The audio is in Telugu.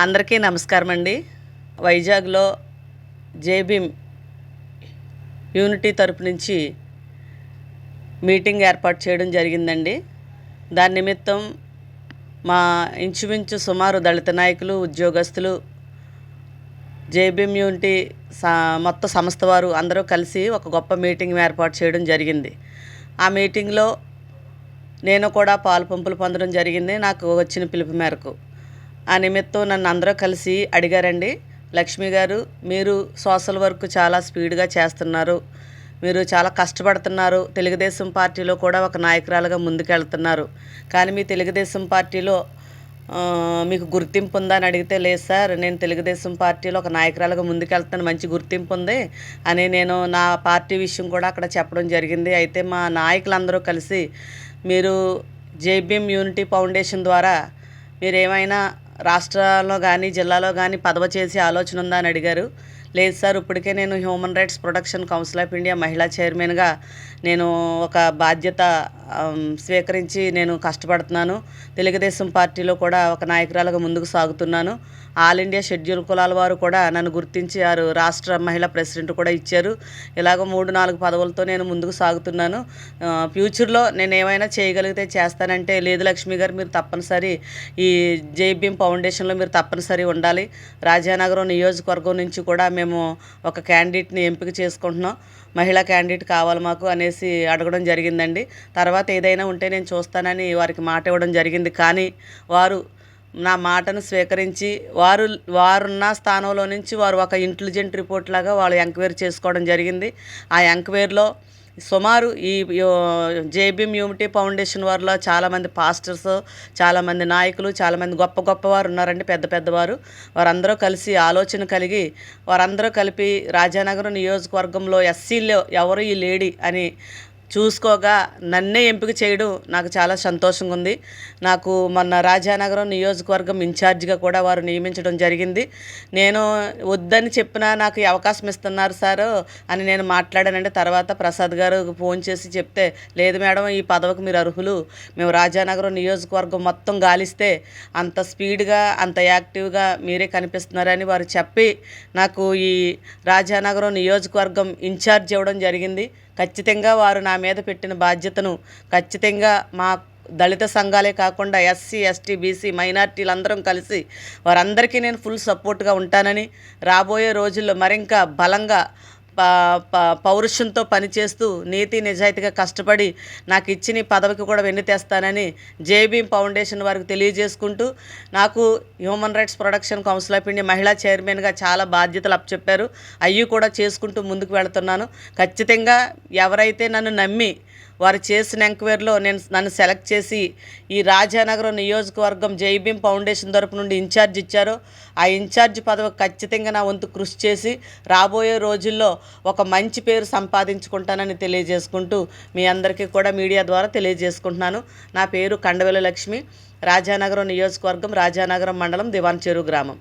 అందరికీ నమస్కారం అండి. వైజాగ్లో జేబీఎం యూనిటీ తరపు నుంచి మీటింగ్ ఏర్పాటు చేయడం జరిగిందండి. దాని నిమిత్తం మా ఇంచుమించు సుమారు దళిత నాయకులు, ఉద్యోగస్తులు, జేబీఎం యూనిటీ మొత్తం సంస్థ వారు అందరూ కలిసి ఒక గొప్ప మీటింగ్ ఏర్పాటు చేయడం జరిగింది. ఆ మీటింగ్లో నేను కూడా పాలు పొందడం జరిగింది, నాకు వచ్చిన పిలుపు మేరకు. ఆ నిమిత్తం నన్ను అందరూ కలిసి అడిగారండి, లక్ష్మి గారు మీరు సోషల్ వర్క్ చాలా స్పీడ్గా చేస్తున్నారు, మీరు చాలా కష్టపడుతున్నారు, తెలుగుదేశం పార్టీలో కూడా ఒక నాయకురాలుగా ముందుకెళ్తున్నారు, కానీ మీ తెలుగుదేశం పార్టీలో మీకు గుర్తింపు ఉందా అని అడిగితే, లేదు సార్ నేను తెలుగుదేశం పార్టీలో ఒక నాయకురాలుగా ముందుకెళ్తాను, మంచి గుర్తింపు ఉంది అని నేను నా పార్టీ విషయం కూడా అక్కడ చెప్పడం జరిగింది. అయితే మా నాయకులందరూ కలిసి మీరు జేబీఎం యూనిటీ ఫౌండేషన్ ద్వారా మీరు ఏమైనా రాష్ట్రాల్లో కానీ జిల్లాలో కానీ పదవి చేసే ఆలోచన ఉందా అని అడిగారు. లేదు సార్, ఇప్పటికే నేను human rights protection council of India మహిళా చైర్మన్గా నేను ఒక బాధ్యత స్వీకరించి నేను కష్టపడుతున్నాను, తెలుగుదేశం పార్టీలో కూడా ఒక నాయకురాలుగా ముందుకు సాగుతున్నాను, ఆల్ ఇండియా షెడ్యూల్ కులాల వారు కూడా నన్ను గుర్తించి వారు రాష్ట్ర మహిళా ప్రెసిడెంట్ కూడా ఇచ్చారు. ఇలాగ 3-4 పదవులతో నేను ముందుకు సాగుతున్నాను. ఫ్యూచర్లో నేను ఏమైనా చేయగలిగితే చేస్తానంటే, లేదు లక్ష్మి గారు మీరు తప్పనిసరి ఈ జేబీఎం ఫౌండేషన్లో మీరు తప్పనిసరి ఉండాలి, రాజానగరం నియోజకవర్గం నుంచి కూడా మేము ఒక క్యాండిడేట్ని ఎంపిక చేసుకుంటున్నాం, మహిళా క్యాండిడేట్ కావాలి మాకు అనేసి అడగడం జరిగిందండి. తర్వాత ఏదైనా ఉంటే నేను చూస్తానని వారికి మాట ఇవ్వడం జరిగింది. కానీ వారు నా మాటను స్వీకరించి వారున్న స్థానంలో నుంచి వారు ఒక ఇంటెలిజెంట్ రిపోర్ట్ లాగా వాళ్ళు ఎంక్వైరీ చేసుకోవడం జరిగింది. ఆ ఎంక్వైరీలో సుమారు ఈ జేబీఎం యూనిటీ ఫౌండేషన్ వారిలో చాలామంది పాస్టర్స్, చాలామంది నాయకులు, చాలామంది గొప్పవారు ఉన్నారండి, పెద్దవారు. వారందరూ కలిసి ఆలోచన కలిగి వారందరూ కలిపి రాజానగరం నియోజకవర్గంలో ఎస్సీలో ఎవరు ఈ లేడీ అని చూసుకోగా నన్నే ఎంపిక చేయడం నాకు చాలా సంతోషంగా ఉంది. నాకు మొన్న రాజానగరం నియోజకవర్గం ఇన్ఛార్జిగా కూడా వారు నియమించడం జరిగింది. నేను వద్దని చెప్పినా నాకు ఈ అవకాశం ఇస్తున్నారు సార్ అని నేను మాట్లాడానంటే, తర్వాత ప్రసాద్ గారు ఫోన్ చేసి చెప్తే, లేదు మేడం ఈ పదవికి మీరు అర్హులు, మేము రాజానగరం నియోజకవర్గం మొత్తం గాలిస్తే అంత స్పీడ్గా అంత యాక్టివ్గా మీరే కనిపిస్తున్నారని వారు చెప్పి నాకు ఈ రాజానగరం నియోజకవర్గం ఇన్ఛార్జ్ ఇవ్వడం జరిగింది. ఖచ్చితంగా వారు నా మీద పెట్టిన బాధ్యతను ఖచ్చితంగా మా దళిత సంఘాలే కాకుండా ఎస్సీ, ఎస్టీ, బీసీ, మైనార్టీలందరం కలిసి వారందరికీ నేను ఫుల్ సపోర్ట్గా ఉంటానని, రాబోయే రోజుల్లో మరింకా బలంగా పౌరుషంతో పనిచేస్తూ నీతి నిజాయితీగా కష్టపడి నాకు ఇచ్చిన పదవికి కూడా వెన్నుతేస్తానని జేబీఎం ఫౌండేషన్ వారికి తెలియజేసుకుంటూ, నాకు human rights protection council of India మహిళా చైర్మన్గా చాలా బాధ్యతలు అప్పచెప్పారు, అవి కూడా చేసుకుంటూ ముందుకు వెళుతున్నాను. ఖచ్చితంగా ఎవరైతే నన్ను నమ్మి వారు చేసిన ఎంక్వైరీలో నన్ను సెలెక్ట్ చేసి ఈ రాజానగరం నియోజకవర్గం జేబీఎం ఫౌండేషన్ తరపు నుండి ఇన్ఛార్జ్ ఇచ్చారో ఆ ఇన్ఛార్జ్ పదవి ఖచ్చితంగా నా వంతు కృషి చేసి రాబోయే రోజుల్లో ఒక మంచి పేరు సంపాదించుకుంటానని తెలియజేసుకుంటూ మీ అందరికీ కూడా మీడియా ద్వారా తెలియజేసుకుంటున్నాను. నా పేరు కండవెల లక్ష్మి, రాజానగరం నియోజకవర్గం, రాజానగరం మండలం, దివాన్ చెరువు గ్రామం.